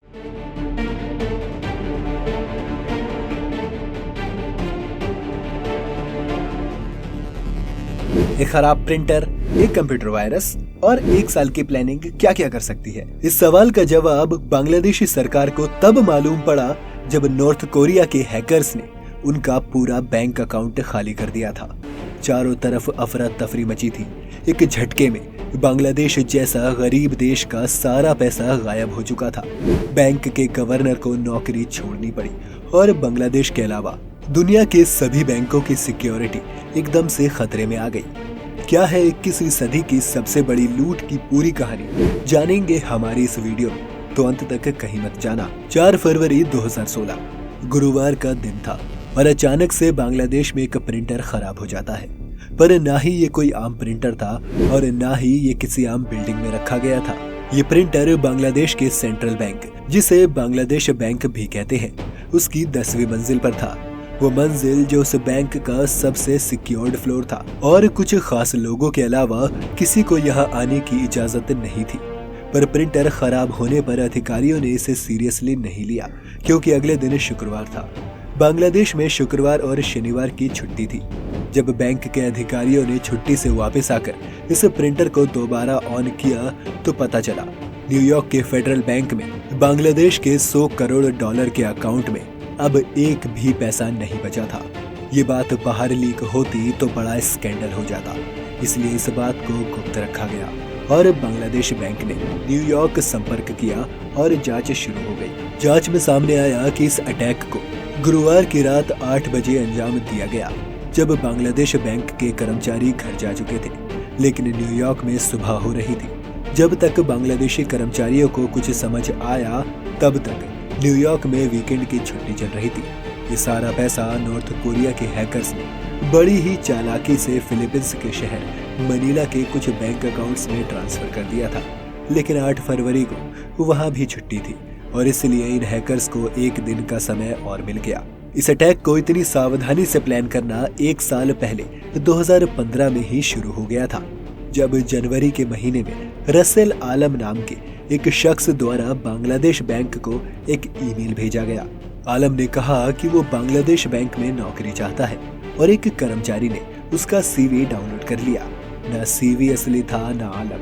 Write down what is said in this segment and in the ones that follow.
एक खराब प्रिंटर, एक कंप्यूटर वायरस और एक साल की प्लानिंग क्या क्या कर सकती है? इस सवाल का जवाब बांग्लादेशी सरकार को तब मालूम पड़ा जब नॉर्थ कोरिया के हैकर्स ने उनका पूरा बैंक अकाउंट खाली कर दिया था। चारों तरफ अफरा तफरी मची थी। एक झटके में बांग्लादेश जैसा गरीब देश का सारा पैसा गायब हो चुका था। बैंक के गवर्नर को नौकरी छोड़नी पड़ी और बांग्लादेश के अलावा दुनिया के सभी बैंकों की सिक्योरिटी एकदम से खतरे में आ गई। क्या है 21वीं सदी की सबसे बड़ी लूट की पूरी कहानी, जानेंगे हमारी इस वीडियो में, तो अंत तक कहीं मत जाना। 4 फरवरी 2016 गुरुवार का दिन था और अचानक से बांग्लादेश में एक प्रिंटर खराब हो जाता है। पर ना ही ये कोई आम प्रिंटर था और ना ही ये किसी आम बिल्डिंग में रखा गया था। ये प्रिंटर बांग्लादेश के सेंट्रल बैंक, जिसे बांग्लादेश बैंक भी कहते हैं, उसकी 10वीं मंजिल पर था। वो मंजिल जो उस बैंक का सबसे सिक्योर्ड फ्लोर था और कुछ खास लोगों के अलावा किसी को यहाँ आने की इजाजत नहीं थी। पर प्रिंटर खराब होने पर अधिकारियों ने इसे सीरियसली नहीं लिया, क्योंकि अगले दिन शुक्रवार था। बांग्लादेश में शुक्रवार और शनिवार की छुट्टी थी। जब बैंक के अधिकारियों ने छुट्टी से वापस आकर इस प्रिंटर को दोबारा ऑन किया तो पता चला न्यूयॉर्क के फेडरल बैंक में बांग्लादेश के 100 करोड़ डॉलर के अकाउंट में अब एक भी पैसा नहीं बचा था। ये बात बाहर लीक होती तो बड़ा स्कैंडल हो जाता, इसलिए इस बात को गुप्त रखा गया और बांग्लादेश बैंक ने न्यूयॉर्क संपर्क किया और जांच शुरू हो गई। जांच में सामने आया कि इस अटैक को गुरुवार की रात 8 बजे अंजाम दिया गया, जब बांग्लादेश बैंक के कर्मचारी घर जा चुके थे, लेकिन न्यूयॉर्क में सुबह हो रही थी। जब तक बांग्लादेशी कर्मचारियों को कुछ समझ आया तब तक न्यूयॉर्क में वीकेंड की छुट्टी चल रही थी। ये सारा पैसा नॉर्थ कोरिया के हैकर्स ने बड़ी ही चालाकी से फिलीपींस के शहर मनीला के कुछ बैंक अकाउंट्स में ट्रांसफर कर दिया था। लेकिन 8 फरवरी को वहां भी छुट्टी थी और इसलिए इन हैकर्स को एक दिन का समय और मिल गया। इस अटैक को इतनी सावधानी से प्लान करना 1 साल पहले 2015 में ही शुरू हो गया था, जब जनवरी के महीने में रसेल आलम नाम के एक शख्स द्वारा बांग्लादेश बैंक को एक ईमेल भेजा गया। आलम ने कहा कि वो बांग्लादेश बैंक में नौकरी चाहता है और एक कर्मचारी ने उसका सीवी डाउनलोड कर लिया। न सीवी असली था न आलम।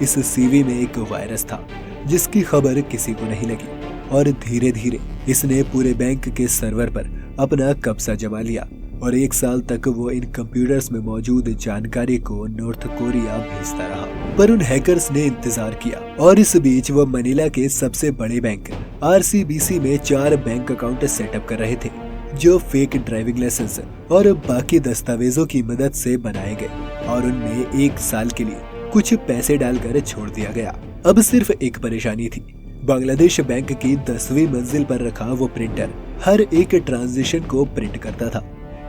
इस सीवी में एक वायरस था जिसकी खबर किसी को नहीं लगी और धीरे धीरे इसने पूरे बैंक के सर्वर पर अपना कब्जा जमा लिया और 1 साल तक वो इन कंप्यूटर्स में मौजूद जानकारी को नॉर्थ कोरिया भेजता रहा। पर उन हैकर्स ने इंतजार किया और इस बीच वो मनीला के सबसे बड़े बैंक RCBC में 4 बैंक अकाउंट सेटअप कर रहे थे, जो फेक ड्राइविंग लाइसेंस और बाकी दस्तावेजों की मदद से बनाए गए और उनमें 1 साल के लिए कुछ पैसे डालकर छोड़ दिया गया। अब सिर्फ एक परेशानी थी, बांग्लादेश बैंक की 10वीं मंजिल पर रखा वो प्रिंटर हर एक ट्रांजिशन को प्रिंट करता था।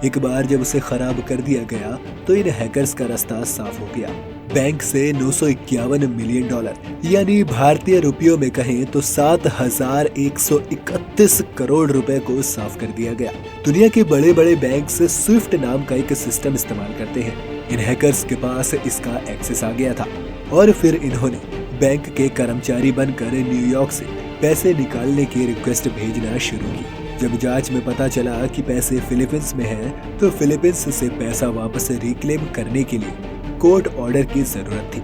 एक बार जब उसे खराब कर दिया गया तो इन हैकर्स का रास्ता साफ हो गया। बैंक से 951 मिलियन डॉलर यानी भारतीय रुपयों में कहें तो 7,131 करोड़ रुपए को साफ कर दिया गया। दुनिया के बड़े बड़े बैंक स्विफ्ट नाम का एक सिस्टम इस्तेमाल करते हैं। इन हैकर्स के पास इसका एक्सेस आ गया था और फिर इन्होंने बैंक के कर्मचारी बनकर न्यूयॉर्क से पैसे निकालने की रिक्वेस्ट भेजना शुरू की। जब जांच में पता चला कि पैसे फिलीपींस में हैं, तो फिलीपींस से पैसा वापस रिक्लेम करने के लिए कोर्ट ऑर्डर की जरूरत थी।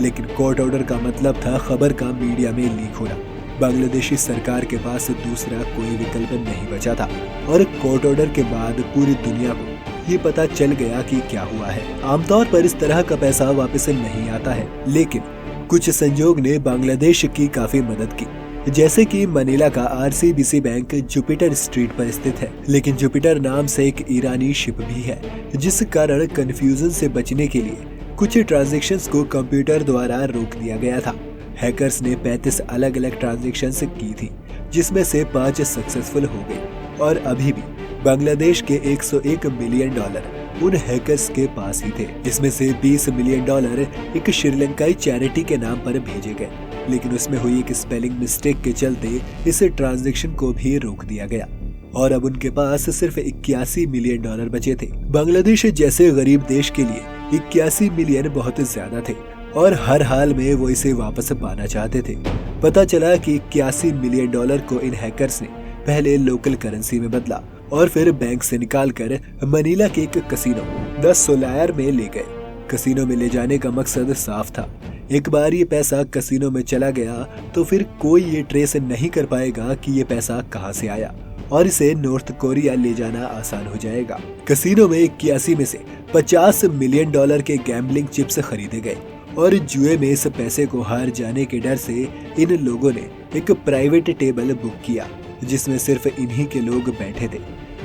लेकिन कोर्ट ऑर्डर का मतलब था खबर का मीडिया में लीक होना। बांग्लादेशी सरकार के पास दूसरा कोई विकल्प नहीं बचा था और कोर्ट ऑर्डर के बाद पूरी दुनिया को ये पता चल गया कि क्या हुआ है। आमतौर पर इस तरह का पैसा वापस नहीं आता है, लेकिन कुछ संजोग ने बांग्लादेश की काफी मदद की। जैसे कि मनीला का RCBC बैंक जुपिटर स्ट्रीट पर स्थित है, लेकिन जुपिटर नाम से एक ईरानी शिप भी है, जिस कारण कंफ्यूजन से बचने के लिए कुछ ट्रांजैक्शंस को कंप्यूटर द्वारा रोक दिया गया था। हैकर्स ने 35 अलग अलग ट्रांजैक्शंस की थी, जिसमें से 5 सक्सेसफुल हो गई और अभी भी बांग्लादेश के 101 मिलियन डॉलर उन हैकर्स के पास ही थे। इसमें से 20 मिलियन डॉलर एक श्रीलंकाई चैरिटी के नाम पर भेजे गए, लेकिन उसमें हुई एक स्पेलिंग मिस्टेक के चलते इस ट्रांजैक्शन को भी रोक दिया गया और अब उनके पास सिर्फ 81 मिलियन डॉलर बचे थे। बांग्लादेश जैसे गरीब देश के लिए 81 मिलियन बहुत ज्यादा थे और हर हाल में वो इसे वापस पाना चाहते थे। पता चला कि $81 मिलियन को इन हैकर्स ने पहले लोकल करेंसी में बदला और फिर बैंक से निकालकर मनीला के एक कसिनो द सोलायर में ले गए। कसिनो में ले जाने का मकसद साफ था, एक बार ये पैसा कसिनो में चला गया तो फिर कोई ये ट्रेस नहीं कर पाएगा कि ये पैसा कहां से आया और इसे नॉर्थ कोरिया ले जाना आसान हो जाएगा। कसिनो में 81 में से $50 मिलियन के गैम्बलिंग चिप्स खरीदे गए और जुए में इस पैसे को हार जाने के डर से इन लोगों ने एक प्राइवेट टेबल बुक किया जिसमें सिर्फ इन्हीं के लोग बैठे थे।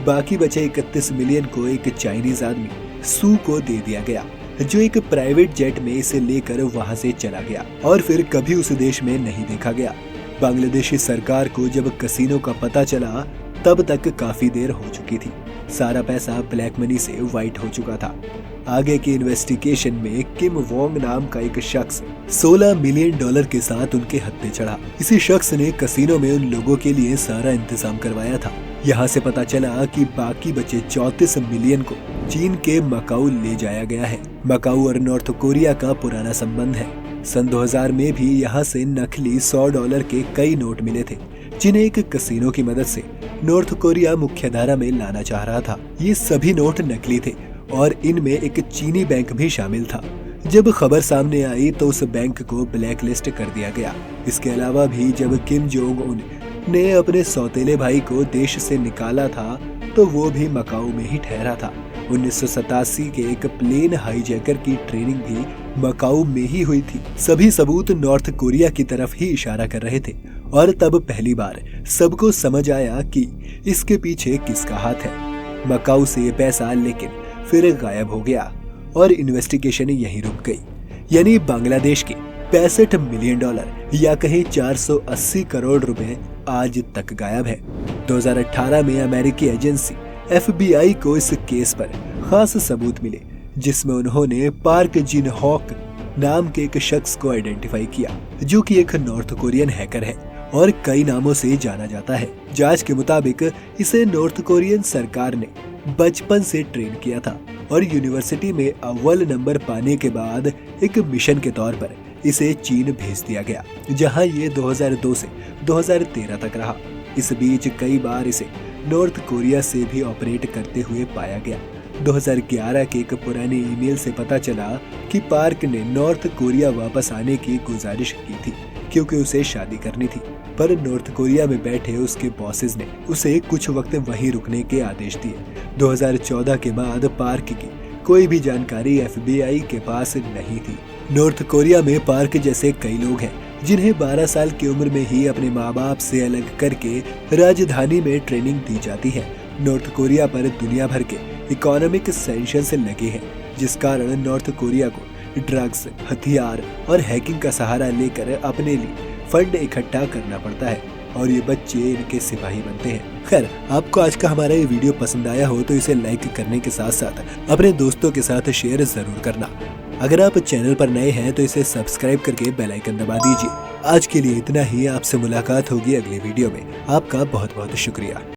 बाकी बचे 31 मिलियन को एक चाइनीज आदमी सू को दे दिया गया जो एक प्राइवेट जेट में इसे लेकर वहां से चला गया और फिर कभी उस देश में नहीं देखा गया। बांग्लादेशी सरकार को जब कसिनो का पता चला तब तक काफी देर हो चुकी थी। सारा पैसा ब्लैक मनी से वाइट हो चुका था। आगे की इन्वेस्टिगेशन में किम वोंग नाम का एक शख्स $16 मिलियन के साथ उनके हत्थे चढ़ा। इसी शख्स ने कसिनो में उन लोगों के लिए सारा इंतजाम करवाया था। यहाँ से पता चला कि बाकी बचे 34 मिलियन को चीन के मकाऊ ले जाया गया है। मकाऊ और नॉर्थ कोरिया का पुराना संबंध है। सन 2000 में भी यहाँ से नकली $100 के कई नोट मिले थे जिन्हें एक कसिनो की मदद से नॉर्थ कोरिया मुख्यधारा में लाना चाह रहा था। ये सभी नोट नकली थे और इनमें एक चीनी बैंक भी शामिल था। जब खबर सामने आई तो उस बैंक को ब्लैक लिस्ट कर दिया गया। इसके अलावा भी जब किम जोंग उन ने अपने सौतेले भाई को देश से निकाला था तो वो भी मकाऊ में ही ठहरा था। 1987 के एक प्लेन हाईजैकर की ट्रेनिंग भी मकाऊ में ही हुई थी। सभी सबूत नॉर्थ कोरिया की तरफ ही इशारा कर रहे थे और तब पहली बार सबको समझ आया कि इसके पीछे किसका हाथ है। मकाऊ से ये पैसा लेकिन फिर गायब हो गया और इन्वेस्टिगेशन यहीं रुक गई। यानी बांग्लादेश के $65 मिलियन या कहीं 480 करोड़ रुपए आज तक गायब है। 2018 में अमेरिकी एजेंसी FBI को इस केस पर खास सबूत मिले जिसमें उन्होंने पार्क जिन हॉक नाम के एक शख्स को आइडेंटिफाई किया जो कि एक नॉर्थ कोरियन हैकर है और कई नामों से जाना जाता है। जांच के मुताबिक इसे नॉर्थ कोरियन सरकार ने बचपन से ट्रेन किया था और यूनिवर्सिटी में अव्वल नंबर पाने के बाद एक मिशन के तौर पर इसे चीन भेज दिया गया जहां ये 2002 से 2013 तक रहा। इस बीच कई बार इसे नॉर्थ कोरिया से भी ऑपरेट करते हुए पाया गया। 2011 के एक पुराने ईमेल से पता चला कि पार्क ने नॉर्थ कोरिया वापस आने की गुजारिश की थी क्योंकि उसे शादी करनी थी, पर नॉर्थ कोरिया में बैठे उसके बॉसेस ने उसे कुछ वक्त वहीं रुकने के आदेश दिए। 2014 के बाद पार्क की कोई भी जानकारी FBI के पास नहीं थी। नॉर्थ कोरिया में पार्क जैसे कई लोग हैं जिन्हें 12 साल की उम्र में ही अपने माँ बाप से अलग करके राजधानी में ट्रेनिंग दी जाती है। नॉर्थ कोरिया पर दुनिया भर के इकोनॉमिक सैंक्शंस लगे हैं जिस कारण नॉर्थ कोरिया को ड्रग्स, हथियार और हैकिंग का सहारा लेकर अपने लिए फंड इकट्ठा करना पड़ता है और ये बच्चे इनके सिपाही बनते हैं। खैर, आपको आज का हमारा ये वीडियो पसंद आया हो तो इसे लाइक करने के साथ साथ अपने दोस्तों के साथ शेयर जरूर करना। अगर आप चैनल पर नए हैं तो इसे सब्सक्राइब करके बेल आइकन दबा दीजिए। आज के लिए इतना ही। आपसे मुलाकात होगी अगले वीडियो में। आपका बहुत बहुत शुक्रिया।